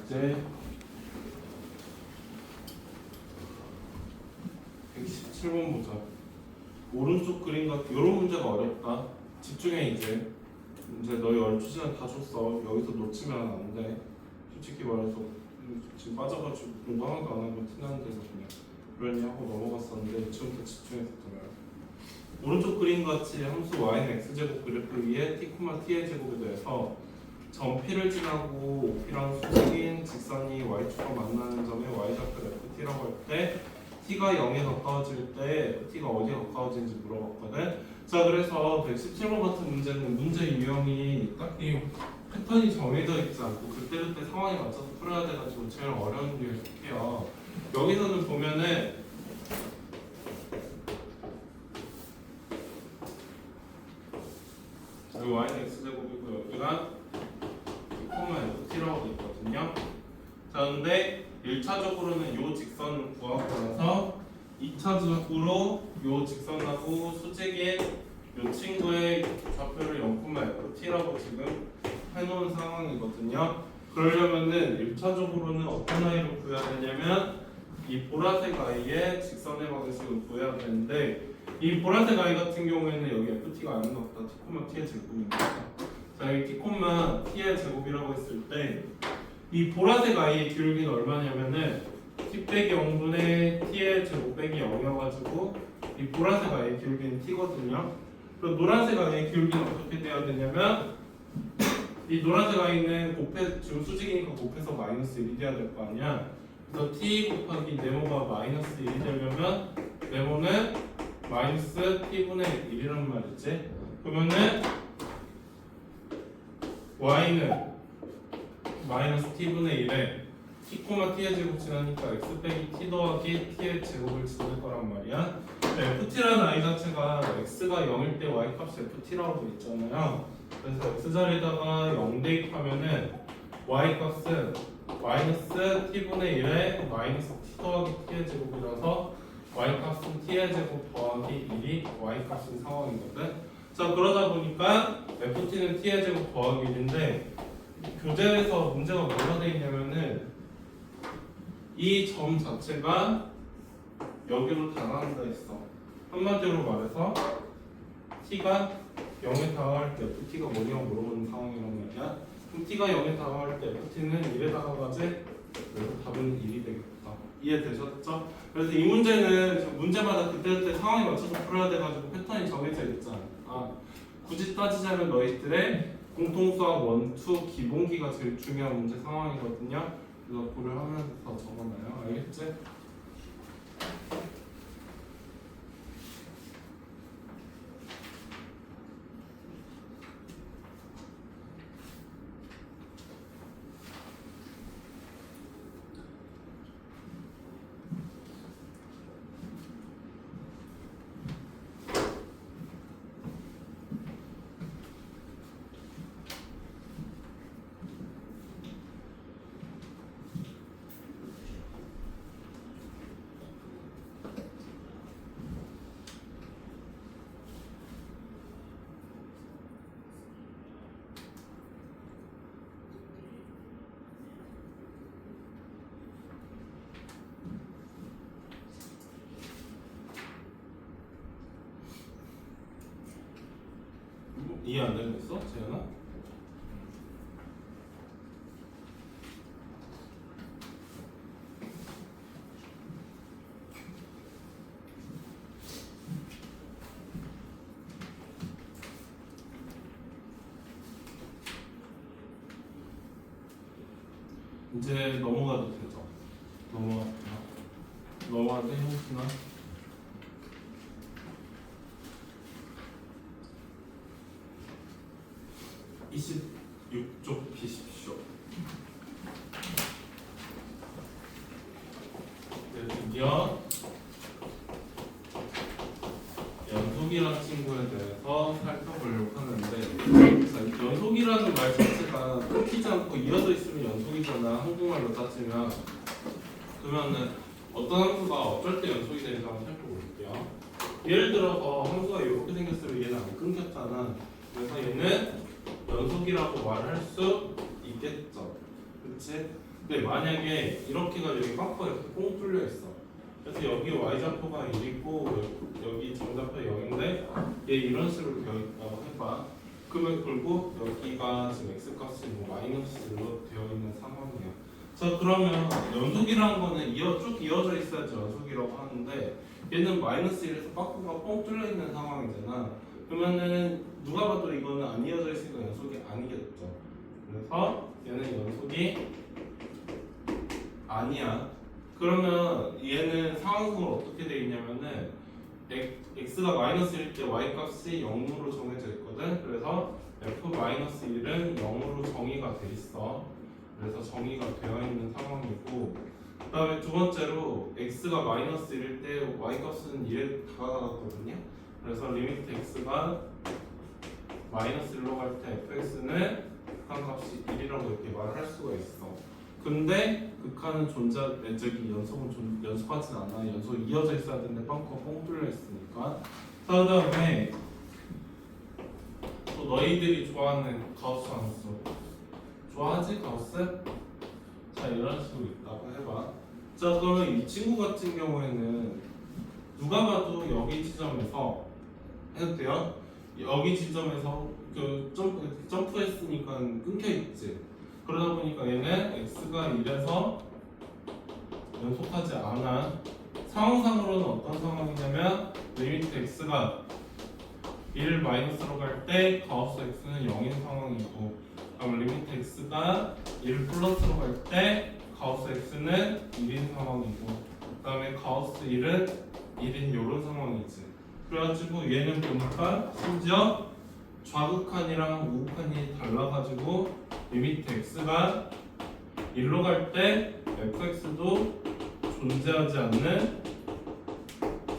이제 117번 보자. 오른쪽 그림 같은 이런 문제가 어렵다. 집중해 이제. 이제 너희 12시간 다 줬어. 여기서 놓치면 안 돼. 솔직히 말해서 지금 빠져가지고 공부 하나도 안 하고 티나는 데서 그냥 그러니 하고 넘어갔었는데 지금부터 집중해서 들어요. 오른쪽 그림 같이 함수 y는 x제곱 그래프 위에 t, t의 제곱에 대해서 점 P를 지나고 OP랑 수직인 직선이 y축과 만나는 점에 y좌표 ft라고 할 때 t가 0에 가까워질 때 ft가 어디에 가까워지는지 물어봤거든. 자, 그래서 117번 같은 문제는 문제 유형이 딱히 패턴이 정해져 있지 않고 그때그때 상황에 맞춰서 풀어야 돼가지고 제일 어려운 게 속해요. 여기서는 보면은 여기 y는 x제곱이고 여기가 T라고 돼 있거든요. 자, 근데 1차적으로는 요 직선을 구하고 나서 2차적으로 요 직선하고 수직인 요 친구의 좌표를 0,ft라고 지금 해놓은 상황이거든요. 그러려면은 1차적으로는 어떤 아이를 구해야 되냐면 이 보라색 아이의 직선의 방식을 구해야 되는데 이 보라색 아이 같은 경우에는 여기 ft가 아닌 것 같다. t, t의 제곱입니다. 자, 여기 t, t의 제곱이라고 했을 때 이 보라색 아이의 기울기는 얼마냐면은 t 빼기 0분의 t의 제곱 빼기 0이어가지고 이 보라색 아이의 기울기는 t거든요. 그리고 노란색 아이의 기울기는 어떻게 돼야 되냐면 이 노란색 아이는 지금 수직이니까 곱해서 마이너스 1이 돼야 될 거 아니야. 그래서 t 곱하기 네모가 마이너스 1이 되려면 네모는 마이너스 t분의 1이란 말이지. 그러면은 y는 마이너스 t분의 1에 t, t의 제곱 지나니까 x 빼기 t 더하기 t의 제곱을 지낼 거란 말이야. ft라는 아이 자체가 x가 0일 때 y 값이 ft라고 돼 있잖아요. 그래서 x 자리에다가 0 대입하면은 y 값은 마이너스 t분의 1에 마이너스 t 더하기 t의 제곱이라서 y 값은 t의 제곱 더하기 1이 y 값인 상황이거든. 자, 그러다 보니까 ft는 t의 제곱 더하기 1인데 교재에서 문제가 뭐가 되어 있냐면은 이 점 자체가 여기로 다가간다 했어. 한마디로 말해서 t가 0에 다가갈 때 ft가 뭐냐고 물어보는 상황이란 말이야. 그럼 t가 0에 다가갈 때 ft는 1에 다가가지? 그래서 답은 1이 되겠다. 이해되셨죠? 그래서 이 문제는 문제마다 그때그때 상황에 맞춰서 풀어야 돼가지고 패턴이 정해져 있잖아. 굳이 따지자면 너희들의 공통수학 원투 기본기가 제일 중요한 문제 상황이거든요. 그래서 고려하면서 적어놔요. 알겠지? 이해 안 되겠어? 재현아? 이제 넘어가도 되죠? 넘어가도 해보시나? 26쪽 비십시오. 네, 드디어 연속이라는 친구에 대해서 살펴보려고 하는데, 자, 연속이라는 말 자체가 끊기지 않고 이어져 있으면 연속이잖아. 한국말로 따지면. 그러면은 어떤 함수가 어쩔 때 연속이 되는지 한번 살펴볼게요. 예를 들어서 함수가 이렇게 생겼으면 얘는 안 끊겼잖아. 그래서 얘는 연속이라고 말할 수 있겠죠. 그렇지? 근데 만약에 이렇게가 여기 꽉꽉 이렇게 꽁 뚫려 있어. 그래서 여기 y좌표가 1이고 여기 정좌표 0인데 얘 이런 식으로 되어 있다고 해봐. 그러면 결국 여기가 지금 x 값이 뭐 마이너스로 되어 있는 상황이야. 자 그러면 연속이라는 거는 쭉 이어져 있어야지 연속이라고 하는데 얘는 마이너스 1에서 빠꾸가 뻥 뚫려 있는 상황이잖아. 그러면은 누가 봐도 이거는 안 이어져 있으니까 연속이 아니겠죠. 그래서 얘는 연속이 아니야. 그러면 얘는 상황상으로 어떻게 돼 있냐면은 x가 마이너스 1일 때 y 값이 0으로 정해져 있거든. 그래서 f-1은 0으로 정의가 돼 있어. 그래서 정의가 되어 있는 상황이고, 그 다음에 두 번째로 x가 마이너스 1일 때 y 값은 1에 다가가거든요. 그래서 리미트 x가 마이너스 1로 갈 때 fx는 극한값이 1이라고 이렇게 말할 수가 있어. 근데 극한은 저기 연속은 연속하진 않아. 연속 이어져 있어야 되는데 빵꾸가 뻥 뚫려 있으니까. 자, 그 다음에 또 너희들이 좋아하는 가우스 함수. 좋아하지 가우스? 자 이런 식으로 있다고 해봐. 자 그러면 이 친구 같은 경우에는 누가 봐도 여기 지점에서 해도 돼요? 여기 지점에서 그 점프했으니까 끊겨 있지. 그러다 보니까 얘는 x가 1에서 연속하지 않아. 상황상으로는 어떤 상황이냐면 리미트 x가 1 마이너스로 갈 때 가우스 x는 0인 상황이고, 그럼 리미트 x가 1 플러스로 갈 때 가우스 x는 1인 상황이고, 그 다음에 가우스 1은 1인 요런 상황이지. 그래가지고 얘는 보니까 심지어 좌극한이랑 우극한이 달라가지고 리미트 x가 1로 갈 때 fx도 존재하지 않는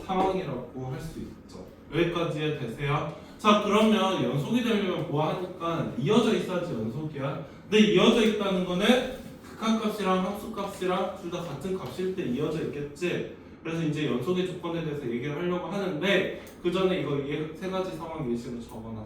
상황이라고 할 수 있죠. 여기까지의 대세야. 자 그러면 연속이 되려면 뭐 하니까 이어져 있어야지 연속이야. 근데 이어져 있다는 거는 극한값이랑 함수값이랑 둘 다 같은 값일 때 이어져 있겠지. 그래서 이제 연속의 조건에 대해서 얘기를 하려고 하는데 그 전에 이거 세 가지 상황 예시로 적어놔.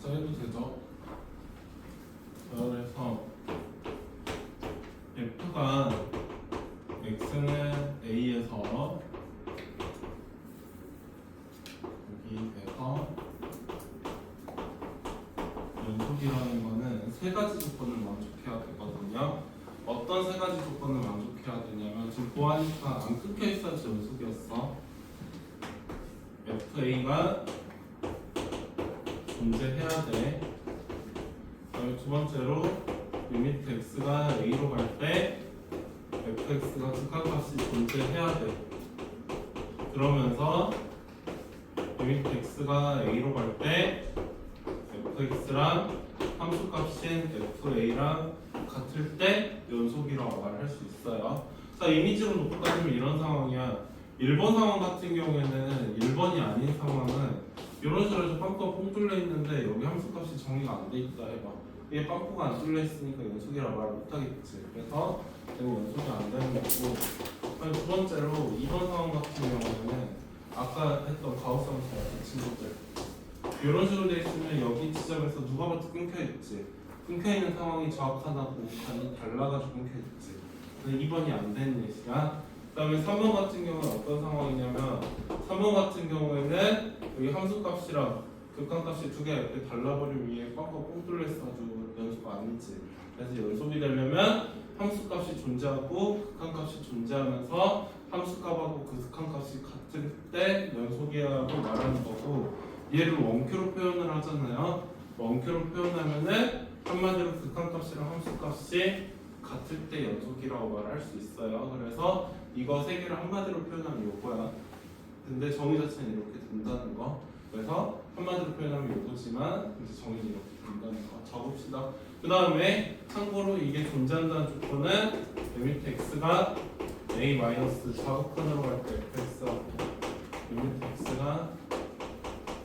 자, 해도 되죠? 자, 그래서 F가 X는 A에서 여기에서 연속이라는 거는 세 가지 조건을 만족해야 되거든요. 어떤 세 가지 조건을 만족해야 되냐면 지금 보아니까 안 끊겨 있어야지 연속이었어. FA가 존재해야 돼. 그다음에 두 번째로 리미트 x가 a로 갈 때 fx가 극한값이 존재해야 돼. 그러면서 리미트 x가 a로 갈 때 fx랑 함수값인 fa랑 같을 때 연속이라고 말할 수 있어요. 자, 이미지로 놓고 따지면 이런 상황이야. 1번 상황 같은 경우에는 1번이 아닌 상황은 이런 식으로 해서 빵꾸가 뽕 뚫려 있는데 여기 함수값이 정의가 안 돼 있다 해봐. 이게 빵꾸가 안 뚫려 있으니까 연속이라고 말 못하겠지. 그래서 얘는 연속이 안 되는 거고. 아니, 두 번째로 2번 상황 같은 경우에는 아까 했던 가우스 함수 같은 친구들 이런 식으로 돼 있으면 여기 지점에서 누가 봐도 끊겨 있지. 끊겨 있는 상황이 정확하다고 간이 달라가지고 끊겨 있지. 그래서 2번이 안 되는 예시야. 그 다음에 3번 같은 경우는 어떤 상황이냐면 3번 같은 경우에는 여기 함수값이랑 극한값이 두 개가 이렇게 달라버리면 위에 꽉꽉 뽕 뚫려 있어가지고 연속 아니지. 그래서 연속이 되려면 함수값이 존재하고 극한값이 존재하면서 함수값하고 그 극한값이 같을 때 연속이라고 말하는 거고, 얘를 원큐로 표현을 하잖아요. 원큐로 표현하면은 한마디로 극한값이랑 함수값이 같을 때 연속이라고 말할 수 있어요. 그래서 이거 세 개를 한마디로 표현하면 요거야. 근데 정의 자체는 이렇게 된다는 거. 그래서 한마디로 표현하면 요거지만 이제 정의는 이렇게 된다는 거. 적읍시다. 그 다음에 참고로 이게 존재한다는 조건은 리미트 x가 a 마이너스 좌극한으로 갈 때 fx하고 리미트 x가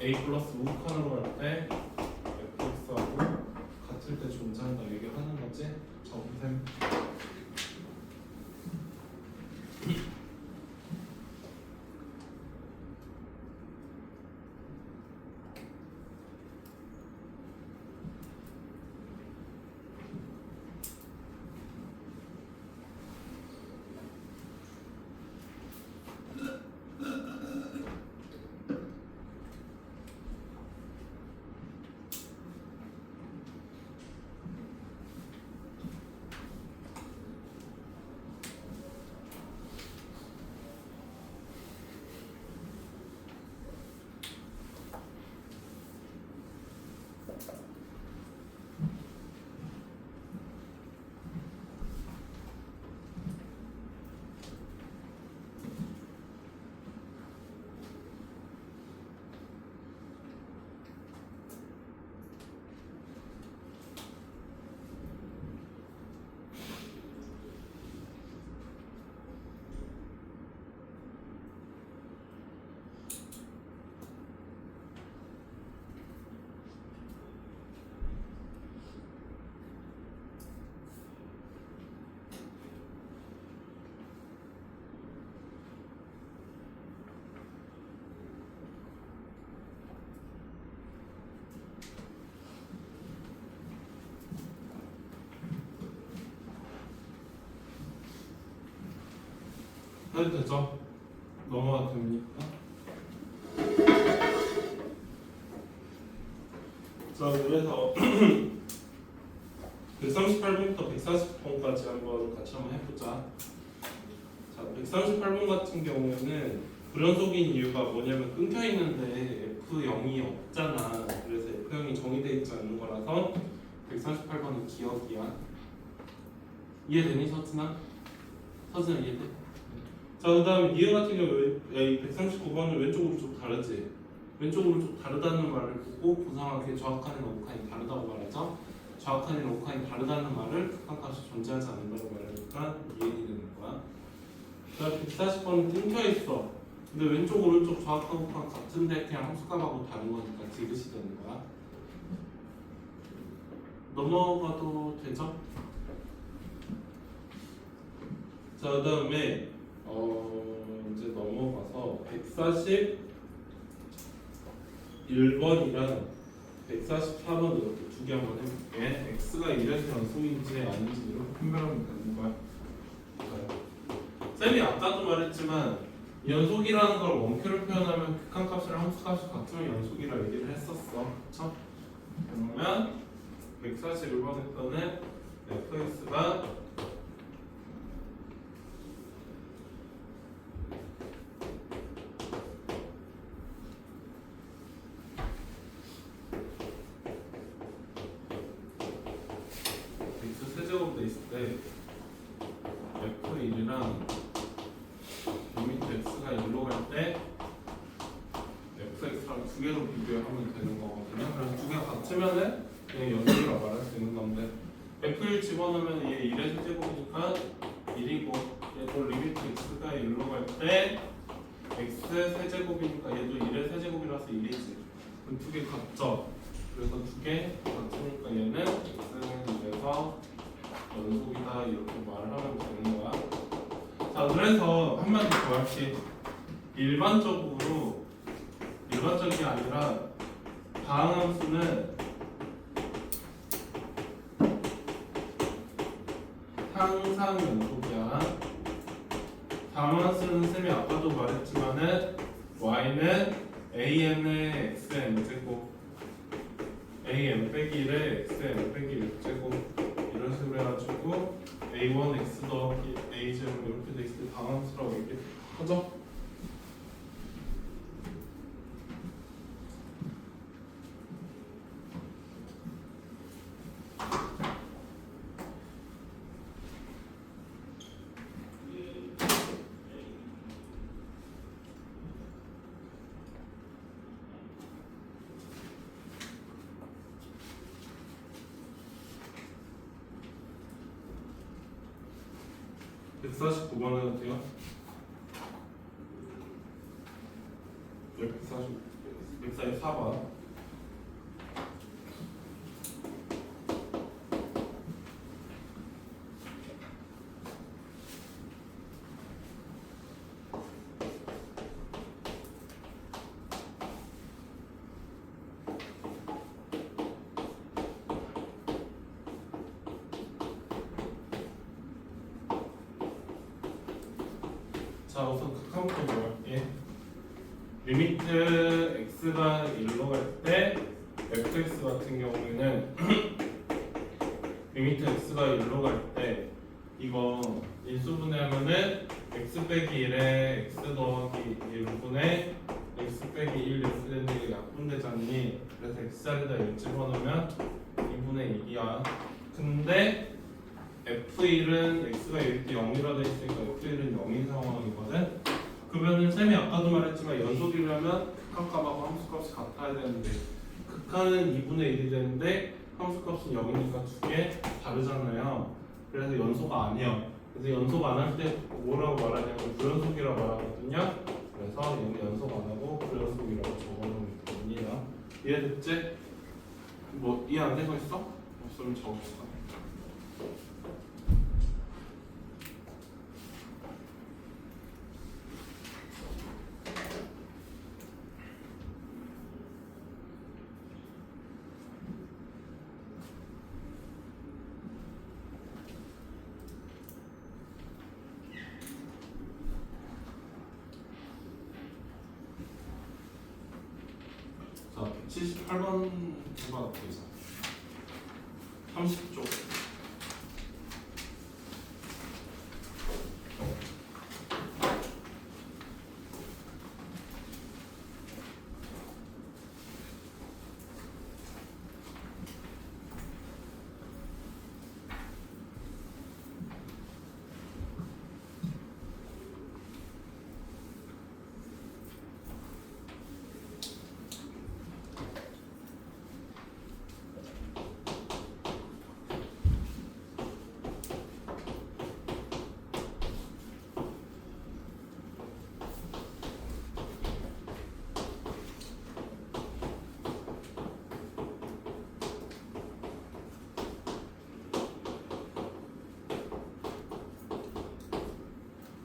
a 플러스 우극한으로 갈 때 fx하고 같을 때 존재한다 얘기하는 거지. 적으셈. 해도 되죠? 넘어가도 됩니까? 자, 그래서 138번부터 140번까지 한번 같이 한번 해보자. 자, 138번 같은 경우에는 불연속인 이유가 뭐냐면 끊겨 있는데 F0이 없잖아. 그래서 F0이 정의되어 있지 않는 거라서 138번은 기억이야. 이해되니 서진아? 서진아 이해돼? 자, 그 다음에 니은 같은 경우 139번은 왼쪽으로 좀 다르지? 왼쪽으로 좀 다르다는 말을 보고 고상하게 정확한이나 오칸이 다르다고 말하죠? 정확한이나 오칸이 다르다는 말을 극한값이 존재하지 않는다고 말하니까 이해이 되는 거야. 그 다음에 140번은 끊겨있어. 근데 왼쪽 오른쪽 정확한 오칸 같은데 그냥 함수값하고 다른 거니까 디귿이 되는 거야. 넘어가도 되죠? 자, 그 다음에 이제 넘어가서 141번이랑 144번 이렇게 두 개 한번 해볼게. x가 1에서 연속인지 아닌지 이렇게 판별하면 되는 거야. 쌤이 아까도 말했지만 연속이라는 걸 원큐로 표현하면 극한값이랑 함수값이 같으면 연속이라 얘기를 했었어. 그쵸? 그러면 141번에서는 fx가 x 세제곱 돼 있을 때 f1이랑 리미트 x가 1로 갈 때 fx랑 두 개로 비교하면 되는 거거든요. 그래서 두 개가 같으면은 그냥 연속이라 말할 수 있는 건데 f1 집어넣으면 얘 1의 세제곱이니까 1이고 얘도 리미트 x가 1로 갈 때 x 세제곱이니까 얘도 1의 세제곱이라서 1이지. 그럼 두 개 같죠? 그래서 두 개 같으니까 얘는 x는 1에서 연속이다 이렇게 말을 하면 되는 거야. 자, 그래서 한마디 더 할게. 일반적인 게 아니라 다항함수는 항상 연속이야. 다항함수는 쌤이 아까도 말했지만은 y는 an의 xn 제곱 an 빼기 1에 xn 빼기 6제곱 이런 식으로 해가지고 a1 x 더하기 a 제곱 이렇게 돼 있을 때 다항함수라고 얘기하죠? 자, 149번은 어때요? 144번. 자, 우선 극한부터 뭐 할게. 리미트 x가 1로 갈 때 fx 같은 경우에는 리미트 x가 1로 갈 때 이거 인수분해하면은 x 빼기 1에 x 더하기 1분의 x 빼기 1 이렇게 되는데 이게 약분되잖니. 그래서 x자리에다 1 집어넣으면 2분의 1이야. 근데 f1은 x가 1일 때 0이라 돼 있으니까 f1은 0인 상황이거든. 그러면은 쌤이 아까도 말했지만 연속이라면 극한값하고 함수값이 같아야 되는데 극한은 2분의 1이 되는데 함수값은 0이니까 두 개 다르잖아요. 그래서 연소가 아니야. 그래서 연속 안 할 때 뭐라고 말하냐면 불연속이라고 말하거든요. 그래서 얘는 연속 안 하고 불연속이라고 적어놓으면 됩니다. 이해됐지? 뭐 이해 안 되고 있어? 없으면 적읍시다. 자, 178번 해봐. 30쪽.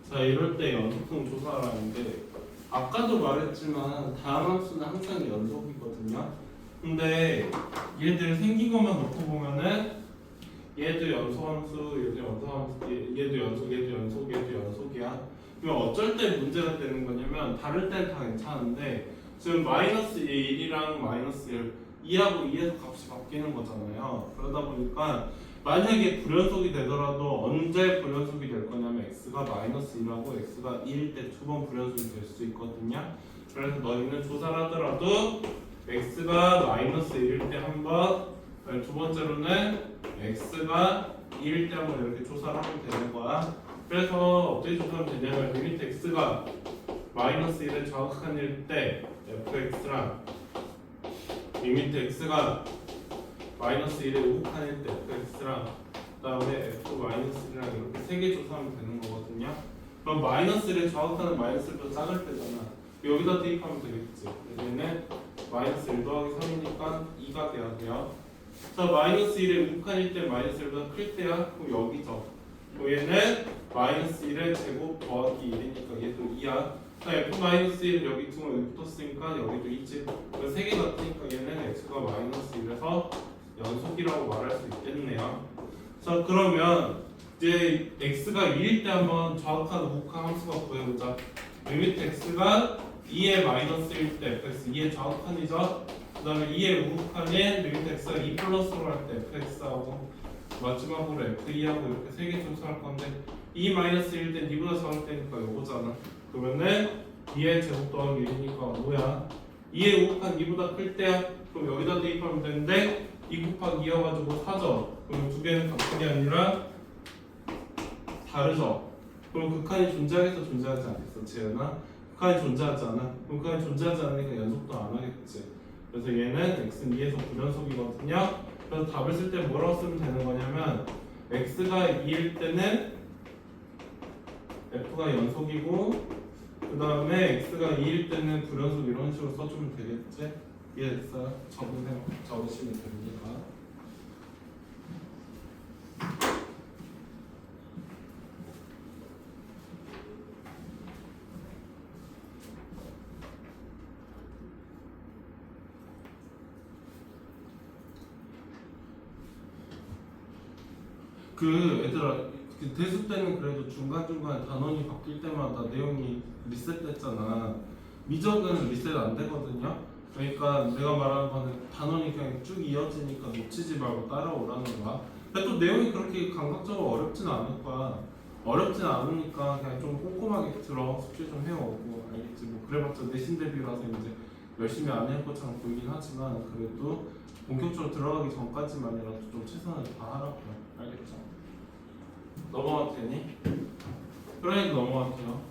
자, 이럴 때 연속성 조사하라는데 아까도 말했지만 다항함수는 항상 연속이거든요. 근데 얘들 생긴 것만 놓고 보면은 얘도 연소함수, 얘도 연소함수, 얘도 연속, 얘도 연속, 얘도 연속이야. 그럼 어쩔 때 문제가 되는 거냐면 다를 때는 다 괜찮은데 지금 마이너스 1이랑 마이너스 1 2하고 2에서 값이 바뀌는 거잖아요. 그러다 보니까 만약에 불연속이 되더라도 언제 불연속이 될 거냐면 x가 마이너스 1하고 x가 2일 때 두 번 불연속이 될 수 있거든요. 그래서 너희는 조사를 하더라도 x가 마이너스 1일 때 한 번, 두 번째로는 x가 2일 때 한 번 이렇게 조사를 하면 되는 거야. 그래서 어떻게 조사하면 되냐면 리미트 x가 마이너스 1에 정확한 일 때 fx랑 리미트 x가 마이너스 1에 우극한 일 때 fx랑 그 다음에 f 마이너스 1이랑 이렇게 세 개 조사하면 되는 거거든요. 그럼 마이너스 1에 정확한 마이너스 1보다 작을 때잖아. 여기다 대입하면 되겠지. 얘는 마이너스 1 더하기 3이니까 2가 돼야 돼요. 자, 마이너스 1에 우극한 일 때 마이너스 1보다 클 때야. 그럼 여기죠. 그럼 얘는 마이너스 1의 제곱 더하기 1이니까 얘도 2야. 자, f 마이너스 1 여기 두 번 붙었으니까 여기도 2지. 그래서 세 개 같으니까 얘는 x가 마이너스 1에서 연속이라고 말할 수 있겠네요. 자, 그러면 이제 x가 2일 때 한번 정확한 우극한 함수가 구해보자. 리미트 x가 2의 마이너스 1 때 fx 2의 정확한이죠. 그 다음에 2의 우극한인 리미트 x가 2 플러스로 할 때 fx하고 마지막으로 f2하고 이렇게 세 개 조사할 건데 2 마이너스 1 때 2보다 작을 때니까 요거잖아. 그러면은 2의 제곱 더하기 1이니까 뭐야? 2의 우극한 2보다 클 때야. 그럼 여기다 대입하면 되는데 2 곱하기 2여가지고 4죠. 그럼 두 개는 같은 게 아니라 다르죠. 그럼 극한이 존재하겠어, 존재하지 않겠어, 재현아? 극한이 존재하지 않아. 그럼 극한이 존재하지 않으니까 연속도 안 하겠지. 그래서 얘는 x는 2에서 불연속이거든요. 그래서 답을 쓸 때 뭐라고 쓰면 되는 거냐면 x가 2일 때는 f가 연속이고 그 다음에 x가 2일 때는 불연속 이런 식으로 써주면 되겠지? 이해됐어요? 적으시면 됩니다. 얘들아 대수 때는 그래도 중간중간 단원이 바뀔 때마다 내용이 리셋됐잖아. 미적은 리셋 안 되거든요. 그러니까 내가 말하는 거는 단원이 그냥 쭉 이어지니까 놓치지 말고 따라오라는 거야. 근데 또 내용이 그렇게 감각적으로 어렵진 않을 거야. 어렵진 않으니까 그냥 좀 꼼꼼하게 들어. 숙제 좀 해오고 알겠지? 뭐 그래봤자 내신 대비라서 이제 열심히 안 할 것처럼 보이긴 하지만 그래도 본격적으로 들어가기 전까지만이라도 좀 최선을 다하라고요. 알겠죠? 넘어가도 되니? 그러니까 넘어갈게요.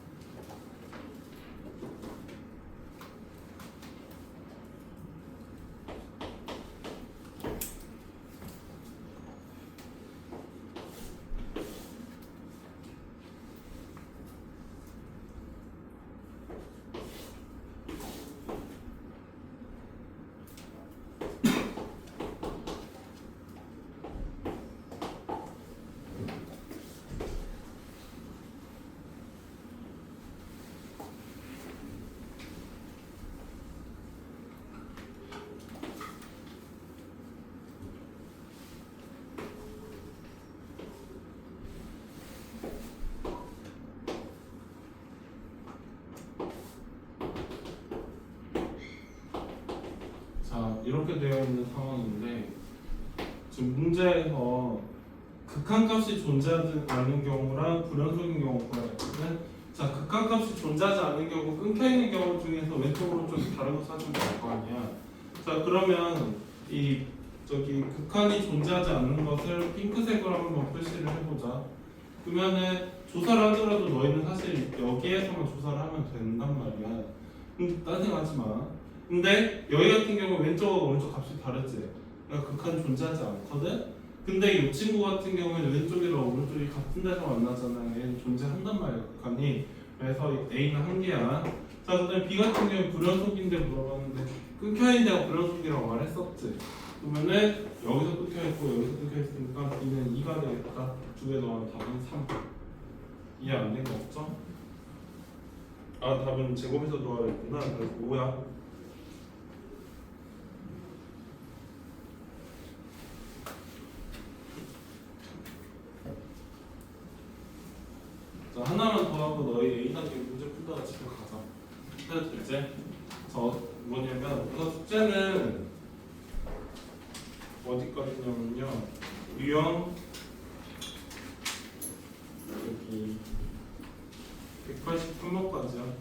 자, 이렇게 되어 있는 상황인데 지금 문제에서 극한값이 존재하지 않는 경우랑 불연속인 경우가 있거든. 자, 극한값이 존재하지 않는 경우, 끊겨있는 경우 중에서 왼쪽 오른쪽이 다른 거 찾으면 될 거 아니야. 자, 그러면 극한이 존재하지 않는 것을 핑크색으로 한번 표시를 해보자. 그러면은 조사를 하더라도 너희는 사실 여기에서만 조사를 하면 된단 말이야. 근데 따생하지 마. 근데 여기 같은 경우 왼쪽하고 오른쪽 값이 다르지. 그러니까 극한이 존재하지 않거든. 근데 이 친구 같은 경우에는 왼쪽이랑 오른쪽이 같은 데서 만나잖아. 얘는 존재한단 말이야, 극한이. 그래서 A는 한 개야. 자, 그다음에 B 같은 경우는 불연속인데 물어봤는데 끊겨있는 데가 불연속이라고 말했었지. 그러면은 여기서 끊겨있고 여기서 끊겨있으니까 B는 2가 되겠다. 두 개 더하면 답은 3. 이해 안 된 거 없죠? 아, 답은 제곱에서 더하겠구나. 그래서 5야. 해도 되지? 저 뭐냐면 우선 숙제는 어디까지냐면요 유형 여기 183번까지야.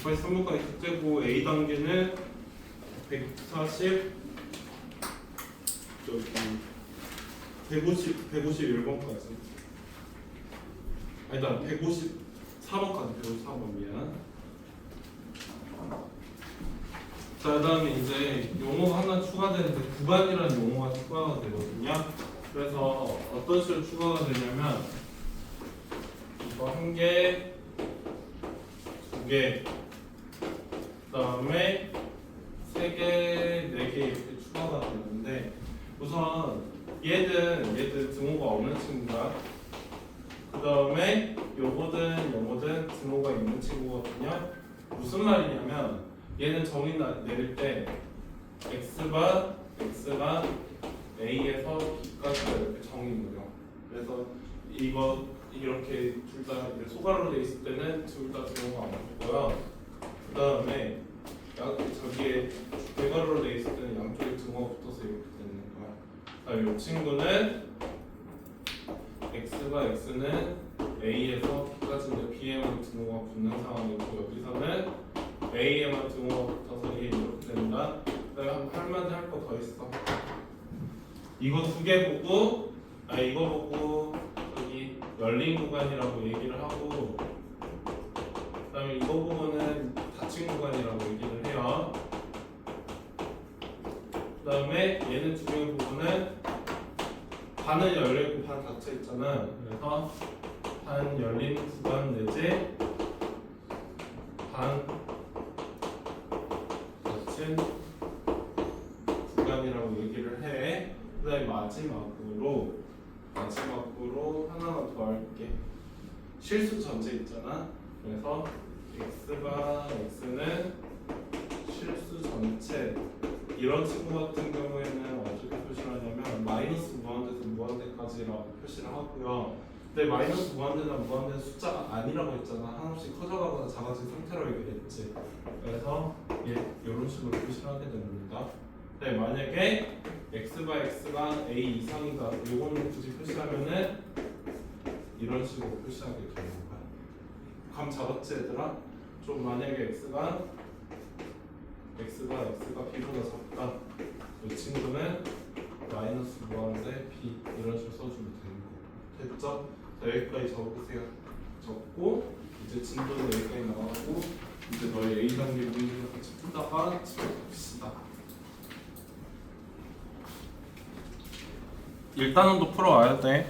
183번까지 숙제고 A 단계는 140 저기 151번까지. 아니다 154번까지 154번 미안. 자, 그다음에 이제 용어가 하나 추가되는데 구간이라는 용어가 추가가 되거든요. 그래서 어떤 식으로 추가가 되냐면 이거 한 개, 두 개, 그다음에 세 개, 네 개 이렇게 추가가 되는데 우선 얘들 등호가 없는 친구가 그다음에 요거든 등호가 있는 친구거든요. 무슨 말이냐면 얘는 정의 내릴 때 x가 a에서 b까지가 이렇게 정의 무려. 그래서 이거 이렇게 둘 다 소괄호로 돼 있을 때는 둘 다 등호가 안 붙고요. 그 다음에 저기에 대괄호로 돼 있을 때는 양쪽에 등호가 붙어서 이렇게 되는 거야. 그다음에 이 친구는 x는 a에서 b까지인데 b에만 등호가 붙는 상황이고 여기서는 A에만 등호가 붙어서 얘 이렇게 된다. 그다음에 한마디 할 거 더 있어. 이거 두 개 보고, 이거 보고 여기 열린 구간이라고 얘기를 하고, 그다음에 이거 보고는 닫힌 구간이라고 얘기를 해요. 그다음에 얘는 두 개 보고는 반은 열려 있고 반 닫혀 있잖아. 그래서 반 열린 구간 내지 반 구간이라고 얘기를 해. 그다음에 마지막으로 하나만 더 할게. 실수 전체 있잖아. 그래서 x는 실수 전체. 이런 친구 같은 경우에는 어떻게 표시를 하냐면 마이너스 무한대에서 무한대까지라고 표시를 하고요. 근데 마이너스 무한대나 무한대는 숫자가 아니라고 했잖아. 한없이 커져가거나 작아진 상태로 얘기했지. 그래서 이런 식으로 표시를 하게 됩니다. 네, 만약에 x가 a 이상이다. 요거는 굳이 표시하면은 이런 식으로 표시하게 되는 거야. 감 잡았지 얘들아? 좀 만약에 x가 b보다 작다. 이 친구는 마이너스 무한대 b 이런 식으로 써주면 되는 거. 됐죠? 자, 여기까지 적으세요. 적고 이제 진도는 여기까지 나가고 이제 너의 A 단계 문제를 같이 푸다가 집에 갑시다. 일단은 또 풀어와야 돼.